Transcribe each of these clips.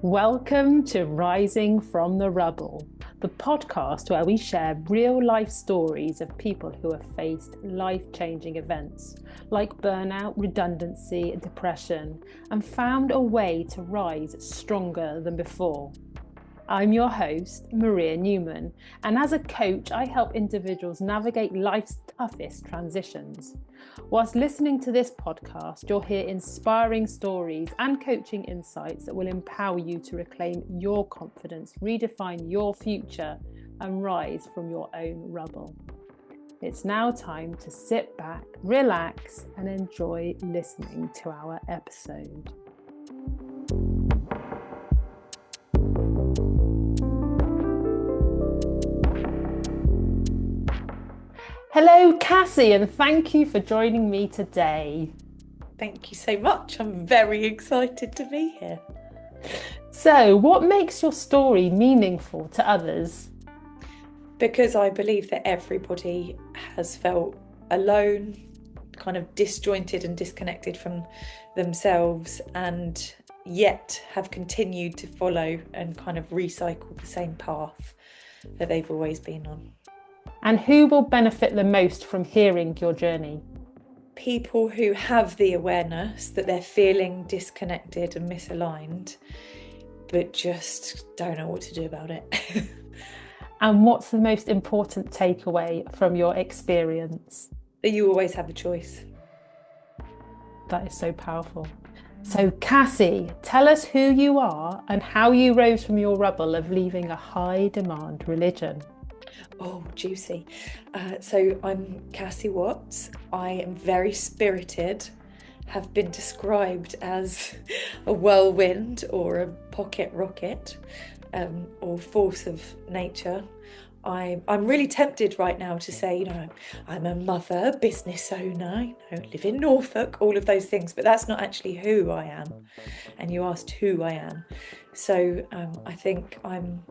Welcome to Rising from the Rubble, the podcast where we share real life stories of people who have faced life-changing events like burnout, redundancy, depression, and found a way to rise stronger than before. I'm your host, Maria Newman, and as a coach, I help individuals navigate life's toughest transitions. Whilst listening to this podcast, you'll hear inspiring stories and coaching insights that will empower you to reclaim your confidence, redefine your future, and rise from your own rubble. It's now time to sit back, relax, and enjoy listening to our episode. Hello, Cassie, and thank you for joining me today. Thank you so much. I'm very excited to be here. So, what makes your story meaningful to others? Because I believe that everybody has felt alone, kind of disjointed and disconnected from themselves, and yet have continued to follow and kind of recycle the same path that they've always been on. And who will benefit the most from hearing your journey? People who have the awareness that they're feeling disconnected and misaligned, but just don't know what to do about it. And what's the most important takeaway from your experience? That you always have a choice. That is so powerful. So, Cassie, tell us who you are and how you rose from your rubble of leaving a high demand religion. Oh, juicy. So I'm Cassie Watts. I am very spirited, have been described as a whirlwind or a pocket rocket, or force of nature. I'm really tempted right now to say, I'm a mother, business owner, live in Norfolk, all of those things, but that's not actually who I am. And you asked who I am. So I think I'm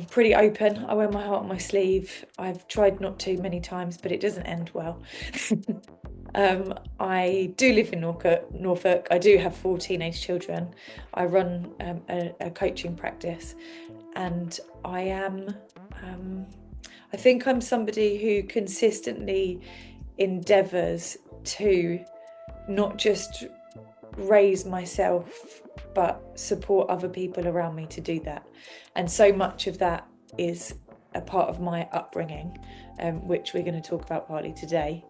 pretty open. I wear my heart on my sleeve. I've tried not to many times, but it doesn't end well. I do live in Norfolk. I do have 4 teenage children. I run a coaching practice, and I think I'm somebody who consistently endeavours to not just raise myself, but support other people around me to do that. And so much of that is a part of my upbringing, which we're going to talk about partly today.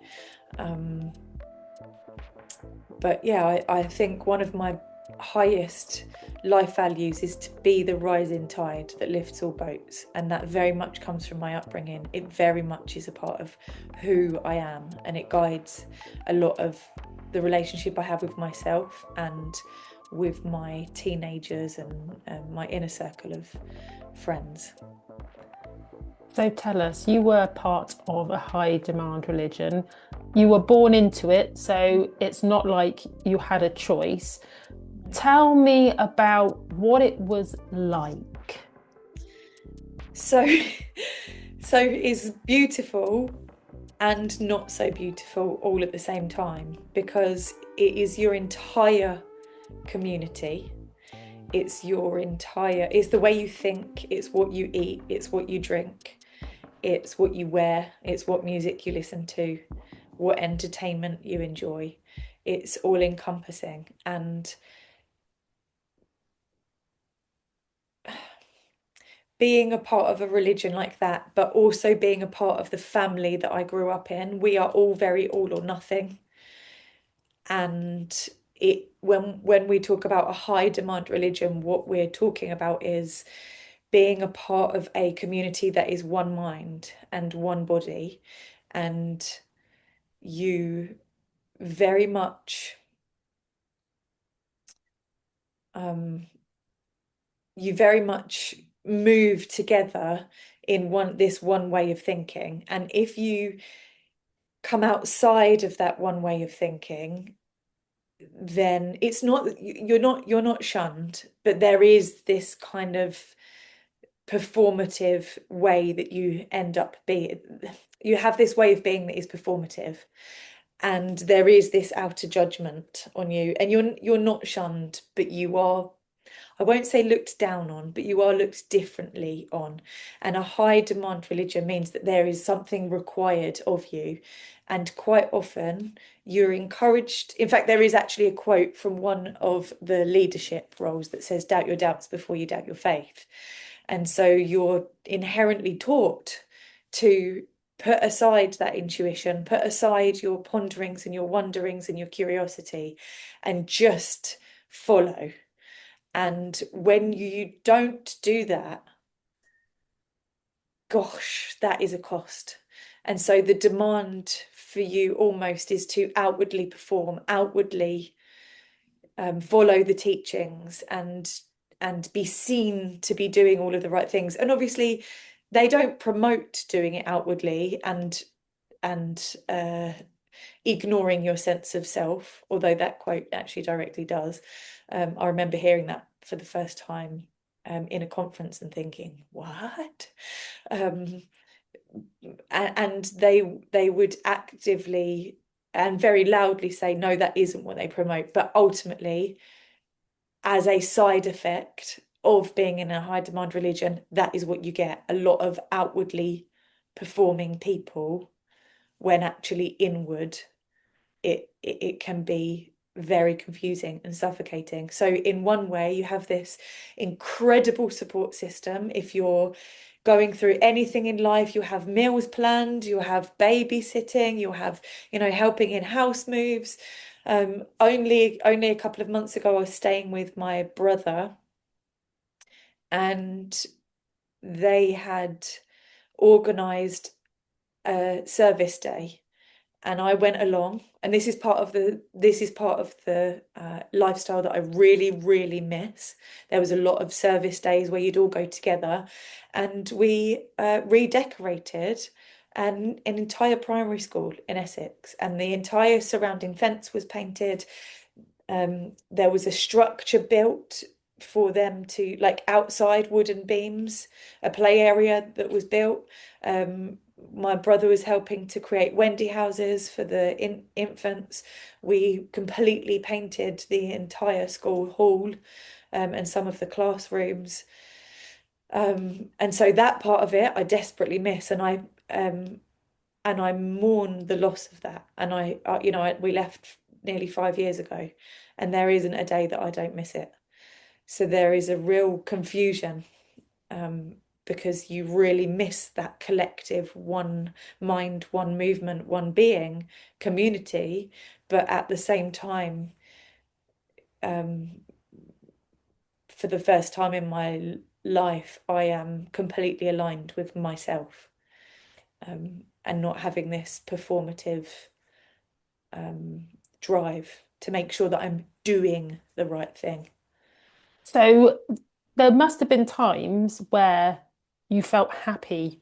But yeah, I think one of my highest life values is to be the rising tide that lifts all boats, and that very much comes from my upbringing. It very much is a part of who I am, and it guides a lot of the relationship I have with myself and with my teenagers and my inner circle of friends. So tell us, you were part of a high demand religion. You were born into it, so it's not like you had a choice. Tell me about what it was like. So it's beautiful and not so beautiful all at the same time, because it is your entire community. It's the way you think, it's what you eat, it's what you drink, it's what you wear, it's what music you listen to, what entertainment you enjoy. It's all encompassing. And being a part of a religion like that, but also being a part of the family that I grew up in, we are all very all or nothing. And when we talk about a high demand religion, what we're talking about is being a part of a community that is one mind and one body, and you very much move together in this one way of thinking. And if you come outside of that one way of thinking, then you're not shunned, but there is this kind of performative way that you end up being. You have this way of being that is performative, and there is this outer judgment on you, and you're not shunned, but you are I won't say looked down on, but you are looked differently on. And a high demand religion means that there is something required of you. And quite often you're encouraged. In fact, there is actually a quote from one of the leadership roles that says, doubt your doubts before you doubt your faith. And so you're inherently taught to put aside that intuition, put aside your ponderings and your wonderings and your curiosity, and just follow. And when you don't do that, gosh, that is a cost. And so the demand for you almost is to outwardly perform, outwardly follow the teachings, and be seen to be doing all of the right things. And obviously, they don't promote doing it outwardly and ignoring your sense of self, although that quote actually directly does. I remember hearing that for the first time in a conference and thinking, what? And they would actively and very loudly say, no, that isn't what they promote. But ultimately, as a side effect of being in a high demand religion, that is what you get. A lot of outwardly performing people, when actually inward, it can be very confusing and suffocating. So in one way, you have this incredible support system. If you're going through anything in life, you have meals planned, you have babysitting, you have, helping in house moves. Only a couple of months ago, I was staying with my brother, and they had organized a service day, and I went along. And this is part of the lifestyle that I really, really miss. There was a lot of service days where you'd all go together, and we redecorated an entire primary school in Essex, and the entire surrounding fence was painted. There was a structure built for them to, like, outside wooden beams, a play area that was built. My brother was helping to create Wendy houses for the infants. We completely painted the entire school hall and some of the classrooms. And so that part of it I desperately miss, and I mourn the loss of that. And we left nearly 5 years ago, and there isn't a day that I don't miss it. So there is a real confusion, because you really miss that collective one mind, one movement, one being community. But at the same time, for the first time in my life, I am completely aligned with myself, and not having this performative drive to make sure that I'm doing the right thing. So there must have been times where you felt happy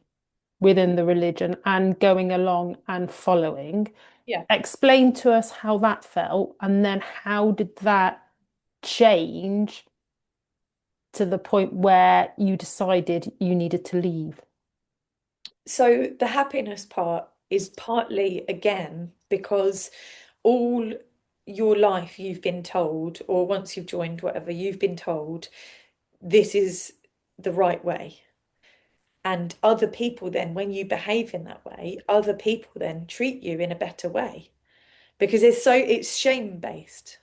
within the religion and going along and following. Yeah. Explain to us how that felt, and then how did that change to the point where you decided you needed to leave? So the happiness part is partly, again, because all your life you've been told, or once you've joined whatever, you've been told this is the right way. And other people then, when you behave in that way, other people then treat you in a better way, because it's shame based.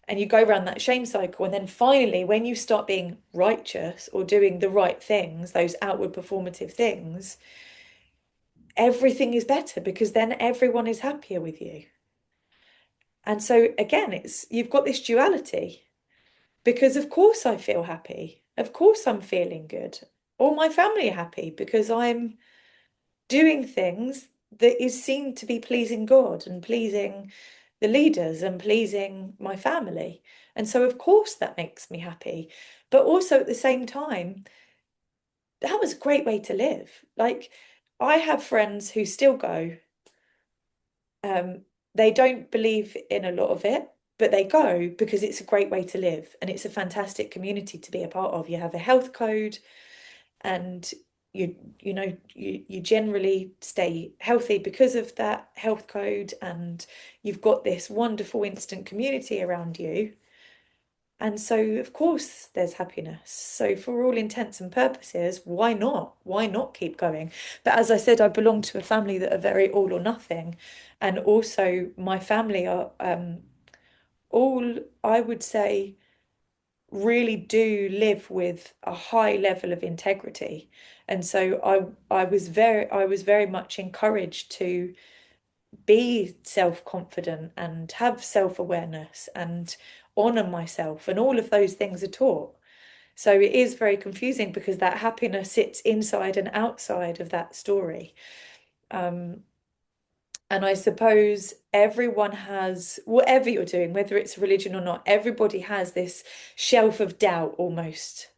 And you go around that shame cycle. And then finally, when you start being righteous or doing the right things, those outward performative things, everything is better, because then everyone is happier with you. And so again, you've got this duality, because of course I feel happy. Of course I'm feeling good. All my family are happy because I'm doing things that is seen to be pleasing God and pleasing the leaders and pleasing my family. And so of course that makes me happy. But also at the same time, that was a great way to live. Like, I have friends who still go. They don't believe in a lot of it, but they go because it's a great way to live, and it's a fantastic community to be a part of. You have a health code, and you generally stay healthy because of that health code, and you've got this wonderful instant community around you. And so, of course, there's happiness. So, for all intents and purposes, why not? Why not keep going? But as I said, I belong to a family that are very all or nothing. And also, my family are all, I would say, really do live with a high level of integrity. And so I was very much encouraged to be self-confident and have self-awareness and honor myself, and all of those things are taught. So it is very confusing because that happiness sits inside and outside of that story. Um, and I suppose everyone has, whatever you're doing, whether it's religion or not, everybody has this shelf of doubt almost.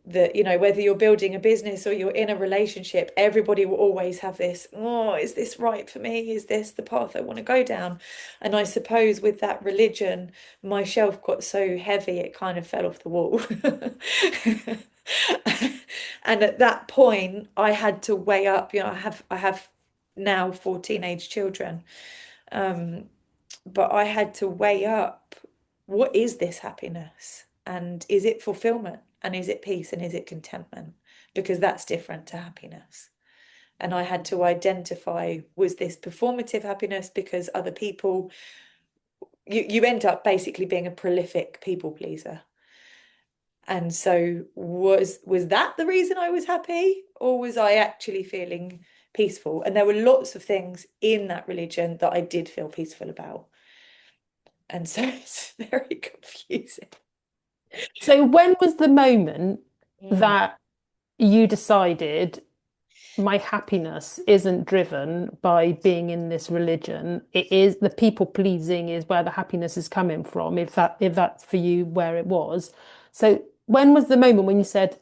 That, you know, whether you're building a business or you're in a relationship, everybody will always have this, oh, is this right for me? Is this the path I want to go down? And I suppose with that religion, my shelf got so heavy it kind of fell off the wall. And at that point, I had to weigh up, you know, I have now 4 teenage children. Um, but I had to weigh up, what is this happiness? And is it fulfillment? And is it peace? And is it contentment? Because that's different to happiness. And I had to identify, was this performative happiness because other people, you end up basically being a prolific people pleaser. And so was that the reason I was happy, or was I actually feeling peaceful? And there were lots of things in that religion that I did feel peaceful about. And so it's very confusing. So when was the moment Mm, that you decided my happiness isn't driven by being in this religion? It is the people pleasing is where the happiness is coming from, if that's for you where it was. So when was the moment when you said,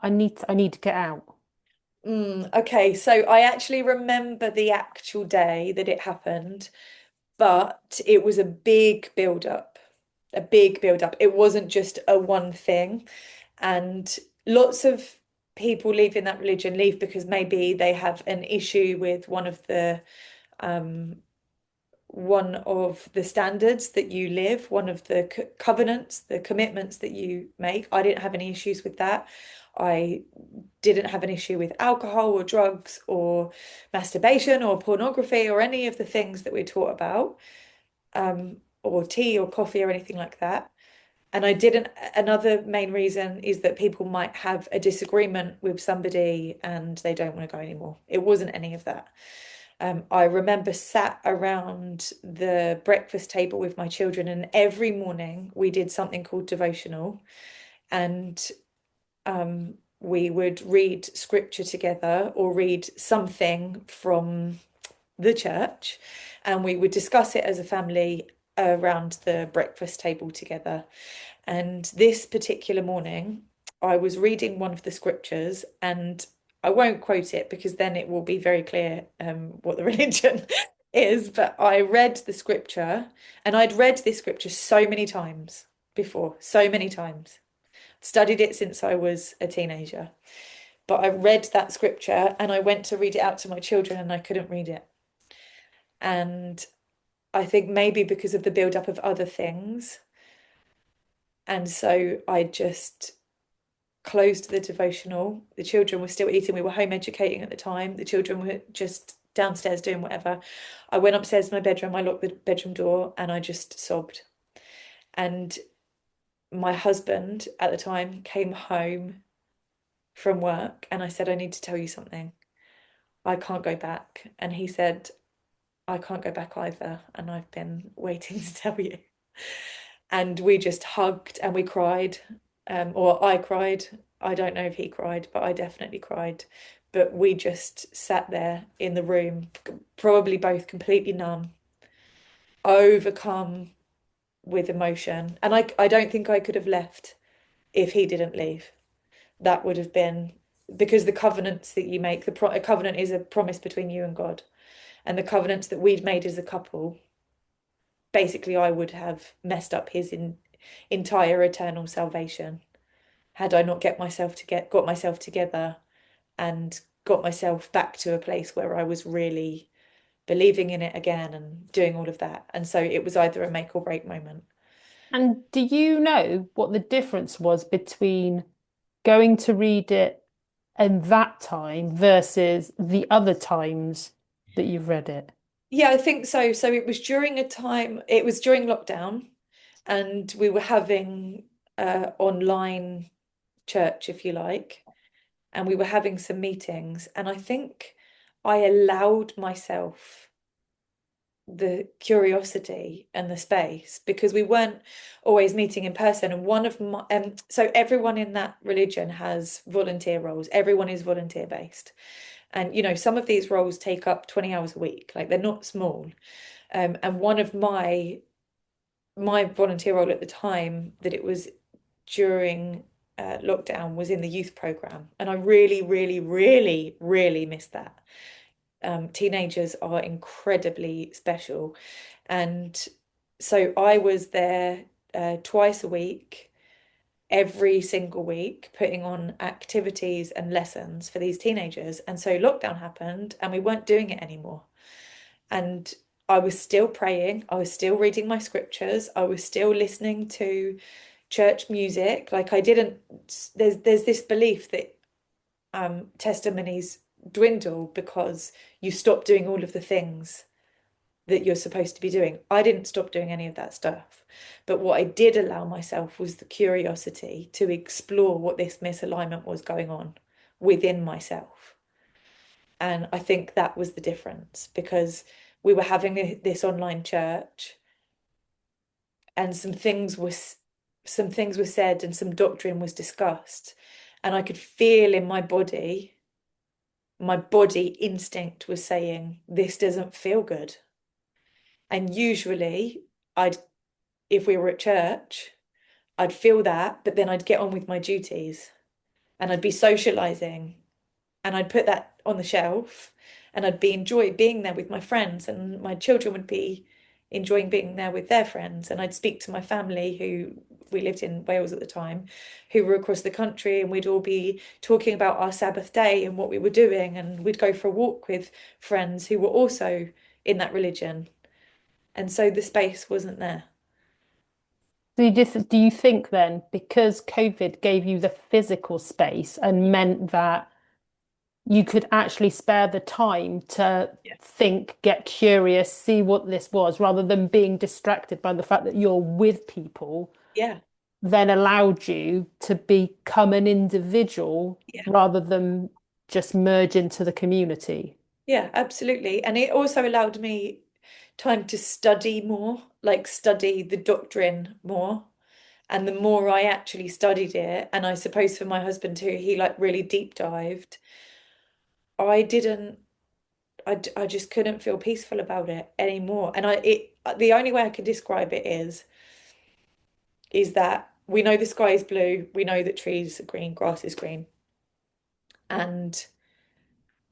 I need to get out? okay, so I actually remember the actual day that it happened, but it was a big build up, a big build up. It wasn't just a one thing. And lots of people leaving that religion leave because maybe they have an issue with um, one of the standards that you live, one of the covenants, the commitments that you make. I didn't have any issues with that. I didn't have an issue with alcohol or drugs or masturbation or pornography or any of the things that we're taught about, or tea or coffee or anything like that. And I didn't, another main reason is that people might have a disagreement with somebody and they don't want to go anymore. It wasn't any of that. I remember sat around the breakfast table with my children, and every morning we did something called devotional, and we would read scripture together or read something from the church, and we would discuss it as a family around the breakfast table together. And this particular morning, I was reading one of the scriptures, and I won't quote it because then it will be very clear what the religion is. But I read the scripture, and I'd read this scripture so many times before, so many times. Studied it since I was a teenager. But I read that scripture and I went to read it out to my children and I couldn't read it. And I think maybe because of the build-up of other things. And so I just closed the devotional. The children were still eating. We were home educating at the time. The children were just downstairs doing whatever. I went upstairs to my bedroom. I locked the bedroom door and I just sobbed. And my husband at the time came home from work and I said, I need to tell you something. I can't go back. And he said, I can't go back either. And I've been waiting to tell you. And we just hugged and we cried, or I cried. I don't know if he cried, but I definitely cried. But we just sat there in the room, probably both completely numb, overcome with emotion. And I don't think I could have left if he didn't leave. That would have been, because the covenants that you make, a covenant is a promise between you and God. And the covenants that we'd made as a couple, basically, I would have messed up his entire eternal salvation had I not got myself together and got myself back to a place where I was really believing in it again and doing all of that. And so it was either a make or break moment. And do you know what the difference was between going to read it and that time versus the other times that you've read it? Yeah, I think so. So it was during a time, it was during lockdown, and we were having online church, if you like, and we were having some meetings. And I think I allowed myself the curiosity and the space because we weren't always meeting in person. And one of my, so everyone in that religion has volunteer roles, everyone is volunteer based. And, some of these roles take up 20 hours a week, like they're not small. And one of my volunteer role at the time that it was during lockdown was in the youth program, and I really, really, really, really missed that. Teenagers are incredibly special, and so I was there twice a week, every single week, putting on activities and lessons for these teenagers. And so lockdown happened, and we weren't doing it anymore. And I was still praying, I was still reading my scriptures, I was still listening to church music. Like I didn't, there's this belief that testimonies dwindle because you stop doing all of the things that you're supposed to be doing. I didn't stop doing any of that stuff. But what I did allow myself was the curiosity to explore what this misalignment was going on within myself. And I think that was the difference because we were having this online church, and some things were said and some doctrine was discussed, and I could feel in my body instinct was saying this doesn't feel good. And usually I'd if we were at church, I'd feel that, but then I'd get on with my duties and I'd be socializing and I'd put that on the shelf, and I'd be enjoy being there with my friends, and my children would be enjoying being there with their friends, and I'd speak to my family who we lived in Wales at the time, who were across the country, and we'd all be talking about our Sabbath day and what we were doing, and we'd go for a walk with friends who were also in that religion. And so the space wasn't there. Do you think then, because COVID gave you the physical space and meant that you could actually spare the time to Yeah. think, get curious, see what this was, rather than being distracted by the fact that you're with people, Yeah. then allowed you to become an individual Yeah. rather than just merge into the community? Yeah, absolutely. And it also allowed me time to study more, like study the doctrine more. And the more I actually studied it, and I suppose for my husband too, he like really deep dived. I didn't, I just couldn't feel peaceful about it anymore. And the only way I can describe it is that we know the sky is blue, we know that trees are green, grass is green. And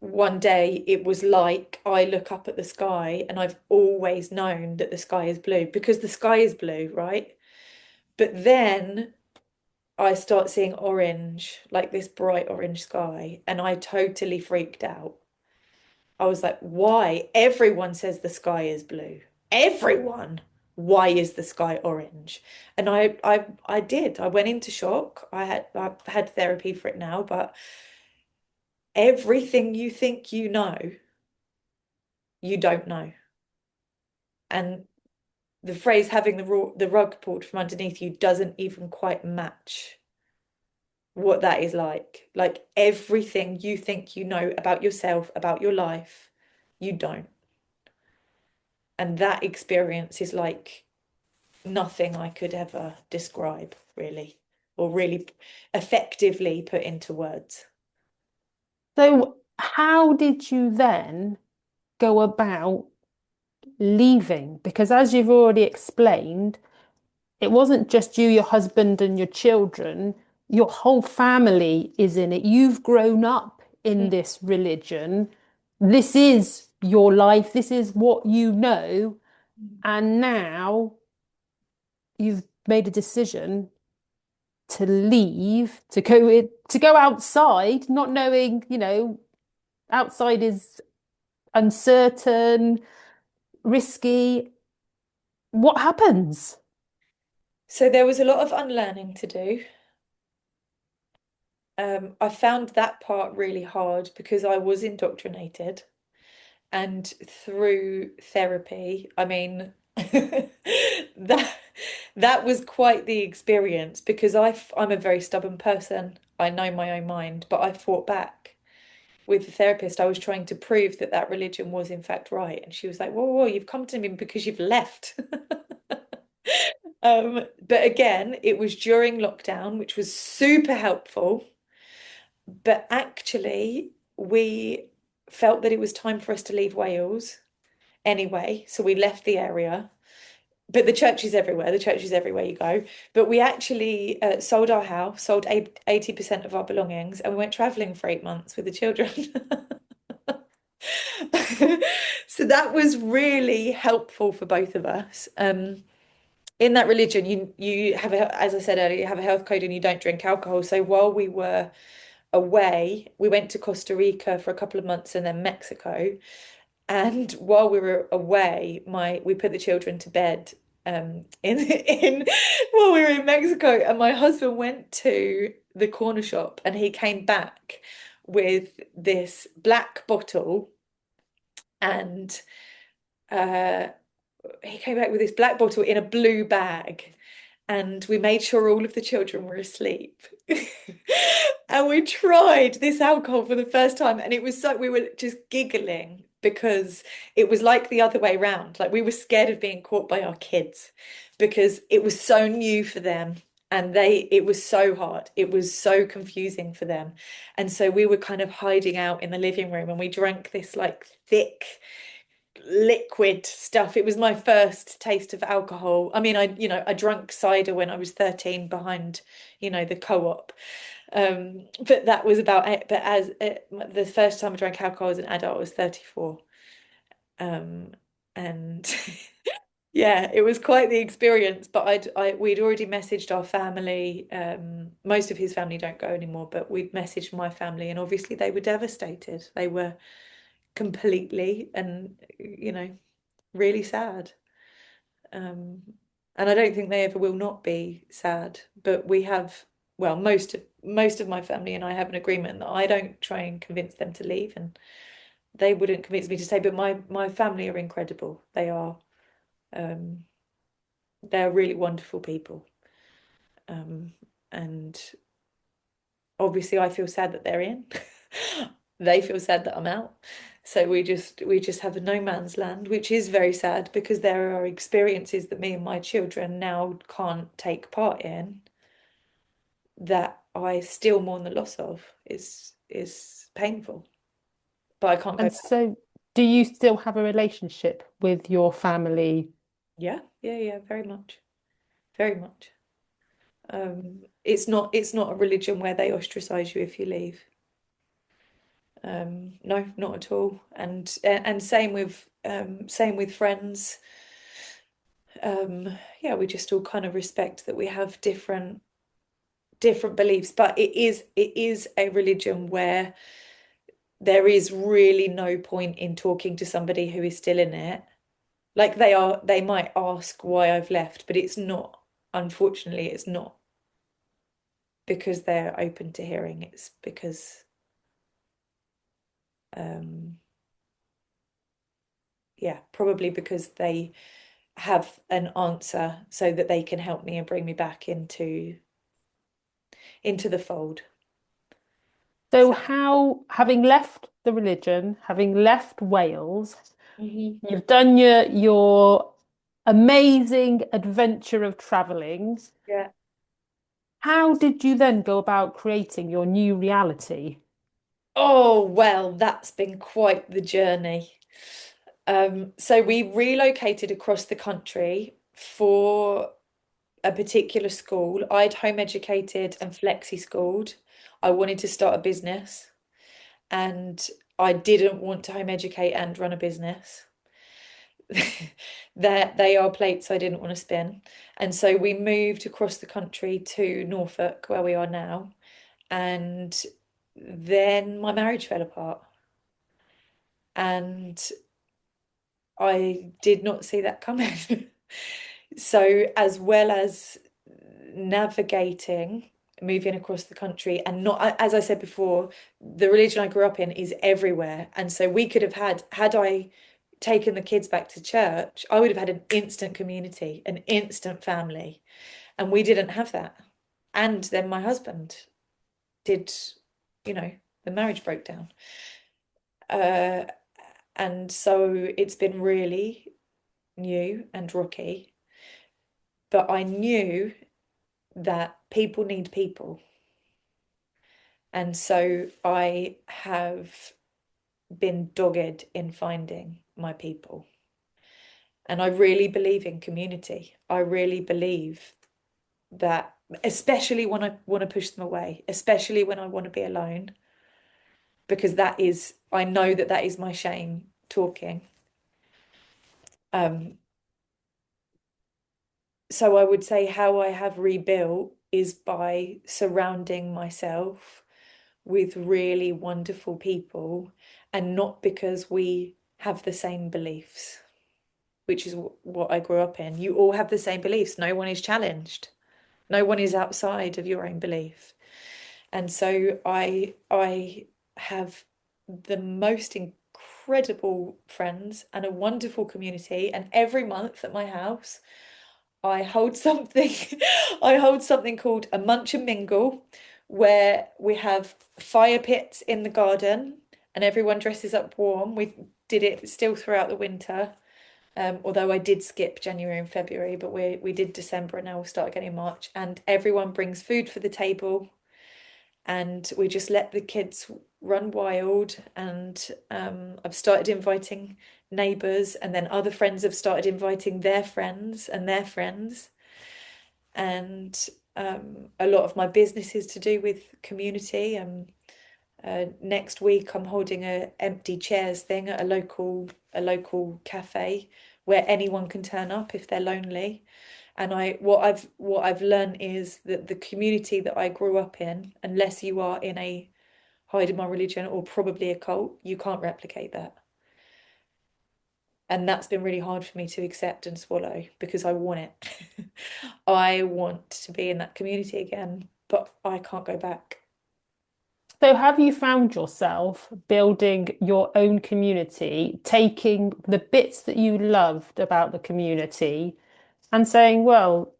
one day it was like I look up at the sky, and I've always known that the sky is blue because the sky is blue, right? But then I start seeing orange, like this bright orange sky, and I totally freaked out. I was like, why? Everyone says the sky is blue. Everyone. Why is the sky orange? And I did. I went into shock. I've had therapy for it now, but everything you think you know, you don't know. And the phrase having the rug pulled from underneath you doesn't even quite match what that is like. Like everything you think you know about yourself, about your life, you don't. And that experience is like nothing I could ever describe, really, or really effectively put into words. So, how did you then go about leaving? Because as you've already explained, it wasn't just you, your husband, and your children. Your whole family is in it. You've grown up in Mm. this religion. This is your life. This is what you know. And now you've made a decision to leave, to go outside, not knowing, outside is uncertain, risky. What happens? So there was a lot of unlearning to do. I found that part really hard because I was indoctrinated, and through therapy, I mean, that that was quite the experience because I'm a very stubborn person. I know my own mind, but I fought back with the therapist. I was trying to prove that that religion was in fact right, and she was like, "Whoa, whoa, you've come to me because you've left." But again, it was during lockdown, which was super helpful. But actually, we felt that it was time for us to leave Wales anyway, so we left the area. But the church is everywhere. The church is everywhere you go. But we actually sold our house, sold 80% of our belongings, and we went traveling for 8 months with the children. So that was really helpful for both of us. In that religion, you have as I said earlier, you have a health code and you don't drink alcohol. So while we were away, we went to Costa Rica for a couple of months and then Mexico. And while we were away, my we put the children to bed in while we were in Mexico, and my husband went to the corner shop and he came back with this black bottle, and uh he came back with this black bottle in a blue bag, and we made sure all of the children were asleep. And we tried this alcohol for the first time, and it was so we were just giggling because it was like the other way round. Like we were scared of being caught by our kids because it was so new for them. And it was so hard. It was so confusing for them. And so we were kind of hiding out in the living room and we drank this like thick liquid stuff. It was my first taste of alcohol. I mean, I drank cider when I was 13 behind, the co-op. But that was about it. But the first time I drank alcohol as an adult, I was 34. Um, and yeah, it was quite the experience. But we'd already messaged our family. Most of his family don't go anymore, but we'd messaged my family, and obviously they were devastated. They were completely and really sad. Um, and I don't think they ever will not be sad. But we have, well, most of my family and I have an agreement that I don't try and convince them to leave, and they wouldn't convince me to stay. But my family are incredible. Um, they're really wonderful people. Um, and obviously I feel sad that they're in. They feel sad that I'm out. So we just have a no man's land, which is very sad because there are experiences that me and my children now can't take part in that I still mourn the loss of. Is painful, but I can't go And back. so, do you still have a relationship with your family? Yeah, yeah, yeah, very much. Very much. It's not a religion where they ostracize you if you leave. No, not at all. And same with friends. Yeah, we just all kind of respect that we have different beliefs, but it is a religion where there is really no point in talking to somebody who is still in it. Like they might ask why I've left, but unfortunately, it's not because they're open to hearing. It's because um yeah, probably because they have an answer so that they can help me and bring me back into the fold. So, So, how, having left the religion, having left Wales, mhm. you've done your amazing adventure of traveling. Yeah. How did you then go about creating your new reality? Oh, well, that's been quite the journey. So we relocated across the country for a particular school. I'd home educated and flexi schooled. I wanted to start a business, and I didn't want to home educate and run a business. They are plates I didn't want to spin. And so we moved across the country to Norfolk, where we are now. And then my marriage fell apart. And I did not see that coming. So, as well as navigating moving across the country, and not, as I said before, the religion I grew up in is everywhere. And so we could have had I taken the kids back to church, I would have had an instant community, an instant family. And we didn't have that. And then my husband did, the marriage broke down. Uh, and so it's been really new and rocky. But I knew that people need people. And so I have been dogged in finding my people. And I really believe in community. I really believe that, especially when I want to push them away, especially when I want to be alone, because I know that that is my shame talking. So I would say how I have rebuilt is by surrounding myself with really wonderful people, and not because we have the same beliefs, which is what I grew up in. You all have the same beliefs. No one is challenged. No one is outside of your own belief. And so I have the most incredible friends and a wonderful community. And every month at my house, I hold something I hold something called a munch and mingle, where we have fire pits in the garden and everyone dresses up warm. We did it still throughout the winter. Although I did skip January and February, but we did December, and now we'll start again in March. And everyone brings food for the table, and we just let the kids run wild. And I've started inviting neighbours, and then other friends have started inviting their friends and their friends. And a lot of my business is to do with community. Next week I'm holding a empty chairs thing at a local cafe where anyone can turn up if they're lonely. And what I've learned is that the community that I grew up in, unless you are in a hide in my religion or probably a cult, you can't replicate that. And that's been really hard for me to accept and swallow, because I want it. I want to be in that community again, but I can't go back. So, have you found yourself building your own community, taking the bits that you loved about the community and saying, well,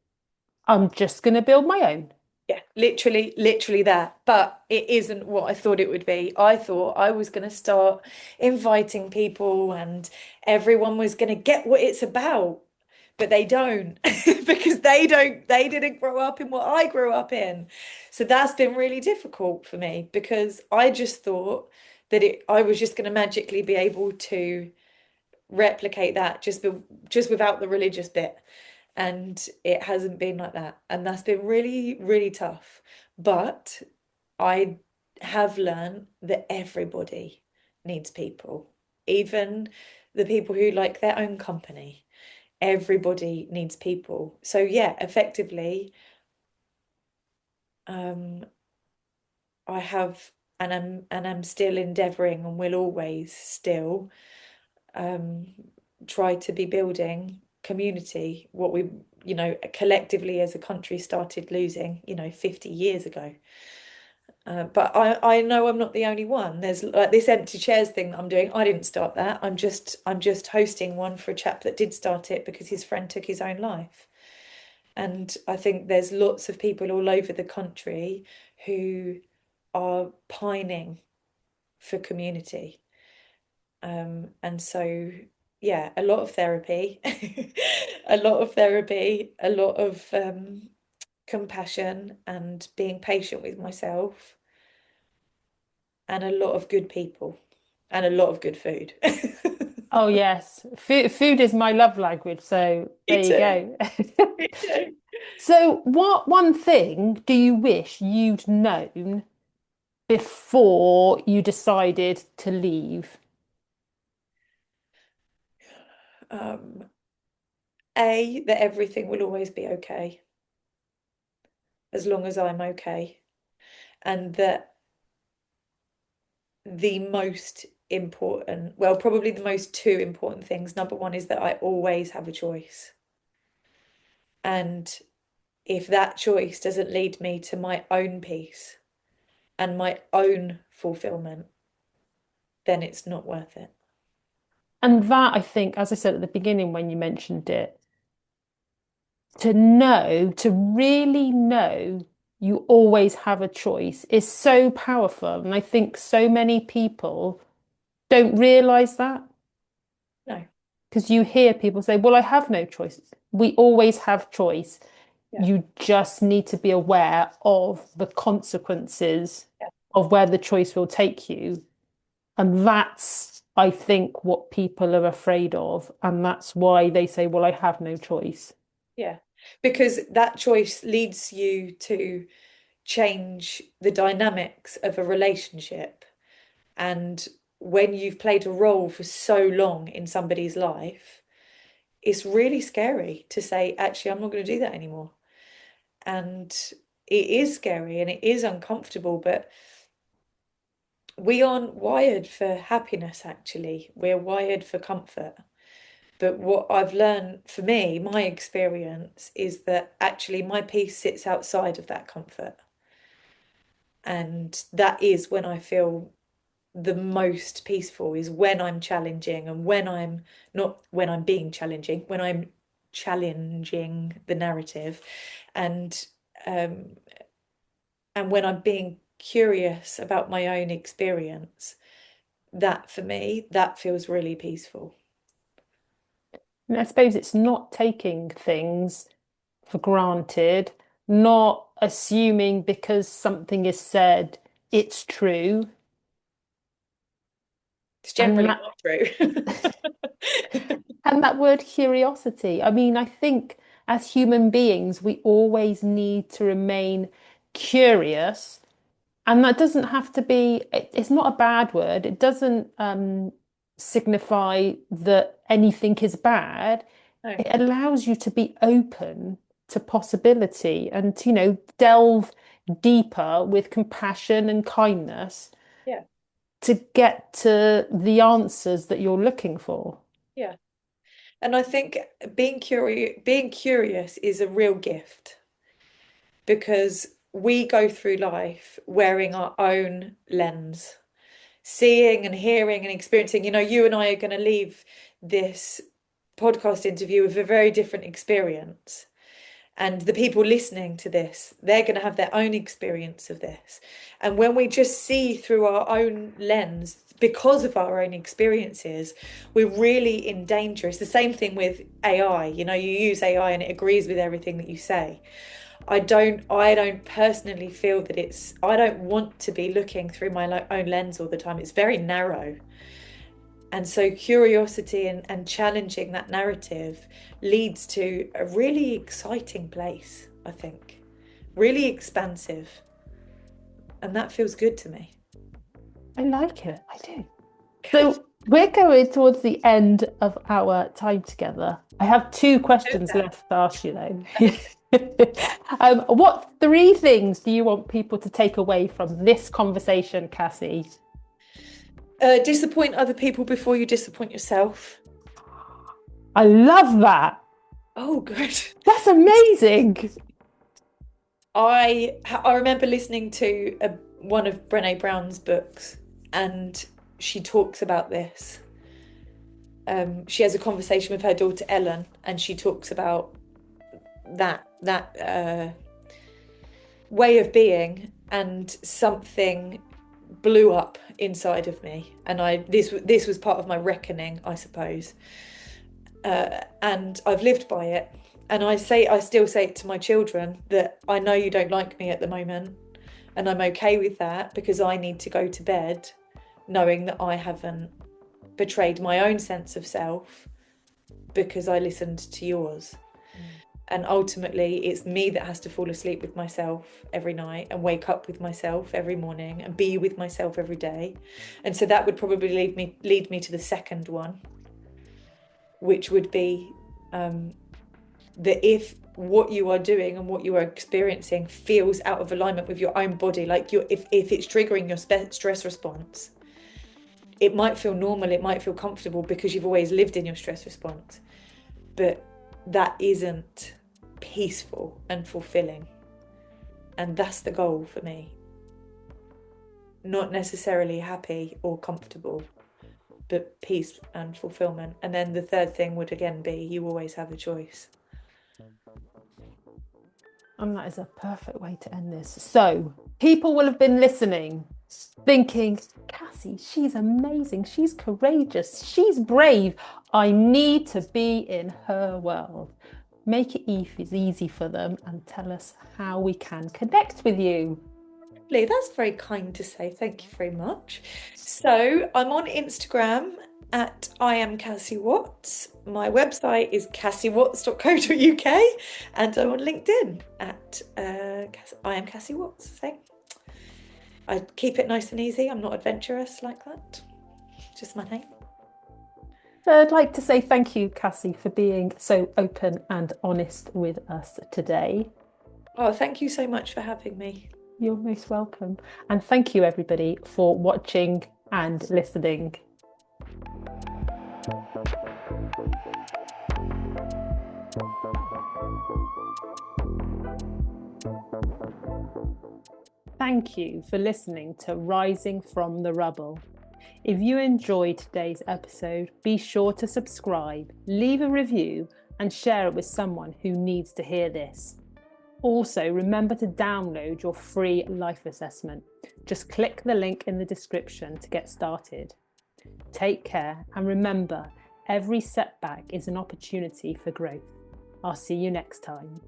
I'm just going to build my own? Yeah, literally that. But it isn't what I thought it would be. I thought I was going to start inviting people and everyone was going to get what it's about. But they don't, because they didn't grow up in what I grew up in. So that's been really difficult for me, because I just thought that I was just going to magically be able to replicate that, just without the religious bit. And it hasn't been like that. And that's been really, really tough. But I have learned that everybody needs people, even the people who like their own company. Everybody needs people. So yeah, effectively, um, I have, and I'm still endeavouring, and will always still um, try to be building community, what we, collectively as a country started losing, 50 years ago. But I know I'm not the only one. There's like this empty chairs thing that I'm doing. I didn't start that. I'm just hosting one for a chap that did start it because his friend took his own life. And I think there's lots of people all over the country who are pining for community. And so, yeah, a lot of therapy, a lot of therapy, a lot of compassion and being patient with myself, and a lot of good people, and a lot of good food. Oh, yes. Food is my love language. So, Me there you too. go. Me too. So, what one thing do you wish you'd known before you decided to leave? Um, that everything will always be okay as long as I'm okay. And that the most important, well, probably the most two important things. Number one is that I always have a choice. And if that choice doesn't lead me to my own peace and my own fulfillment, then it's not worth it. And that, I think, as I said at the beginning when you mentioned it, to know, to really know you always have a choice is so powerful. And I think so many people don't realize that No. because you hear people say, well, I have no choice. We always have choice. Yeah. You just need to be aware of the consequences Yeah. of where the choice will take you. And that's, I think, what people are afraid of. And that's why they say, well, I have no choice. Yeah. Because that choice leads you to change the dynamics of a relationship. And when you've played a role for so long in somebody's life, it's really scary to say, actually, I'm not going to do that anymore. And it is scary and it is uncomfortable, but we aren't wired for happiness, actually. We're wired for comfort. But what I've learned for me, my experience, is that actually my peace sits outside of that comfort. And that is when I feel the most peaceful, is when I'm challenging and when I'm not when I'm being challenging, when I'm challenging the narrative and um and when I'm being curious about my own experience. That for me, that feels really peaceful. And I suppose it's not taking things for granted, not assuming because something is said, it's true. It's And generally that not true. and that word curiosity. I mean, I think as human beings, we always need to remain curious. And that doesn't have to be, it's not a bad word. It doesn't signify that anything is bad. No, It allows you to be open to possibility and to, delve deeper with compassion and kindness yeah, to get to the answers that you're looking for. yeah. And I think being curious is a real gift because we go through life wearing our own lens, seeing and hearing and experiencing. You and I are going to leave this podcast interview with a very different experience. And the people listening to this, they're going to have their own experience of this. And when we just see through our own lens, because of our own experiences, we're really in danger. It's the same thing with AI. You use AI and it agrees with everything that you say. I don't personally feel that I don't want to be looking through my own lens all the time. It's very narrow. And so curiosity and challenging that narrative leads to a really exciting place, I think. Really expansive. And that feels good to me. I like it. I do. So we're going towards the end of our time together. I have two questions Okay. left to ask you though. What three things do you want people to take away from this conversation, Cassie? Disappoint other people before you disappoint yourself. I love that. Oh, good. That's amazing. I remember listening to one of Brené Brown's books, and she talks about this. She has a conversation with her daughter Ellen, and she talks about that way of being, and something blew up inside of me, and this was part of my reckoning, I suppose. And I've lived by it, and I still say it to my children that I know you don't like me at the moment, and I'm okay with that because I need to go to bed knowing that I haven't betrayed my own sense of self because I listened to yours. And ultimately, it's me that has to fall asleep with myself every night and wake up with myself every morning and be with myself every day. And so that would probably lead me to the second one, which would be that if what you are doing and what you are experiencing feels out of alignment with your own body, like if it's triggering your stress response, it might feel normal, it might feel comfortable because you've always lived in your stress response, but that isn't peaceful and fulfilling. And that's the goal for me. Not necessarily happy or comfortable, but peace and fulfillment. And then the third thing would again be, you always have a choice. And that is a perfect way to end this. So people will have been listening, thinking, Cassie, she's amazing. She's courageous. She's brave. I need to be in her world. Make it easy for them and tell us how we can connect with you. That's very kind to say. Thank you very much. So I'm on Instagram at I am Cassie Watts. My website is cassiewatts.co.uk, and I'm on LinkedIn at I am Cassie Watts. So I keep it nice and easy. I'm not adventurous like that. Just my name. I'd like to say thank you, Cassie, for being so open and honest with us today. Oh, thank you so much for having me. You're most welcome. And thank you, everybody, for watching and listening. Thank you for listening to Rising from the Rubble. If you enjoyed today's episode, be sure to subscribe, leave a review, and share it with someone who needs to hear this. Also, remember to download your free life assessment. Just click the link in the description to get started. Take care, and remember, every setback is an opportunity for growth. I'll see you next time.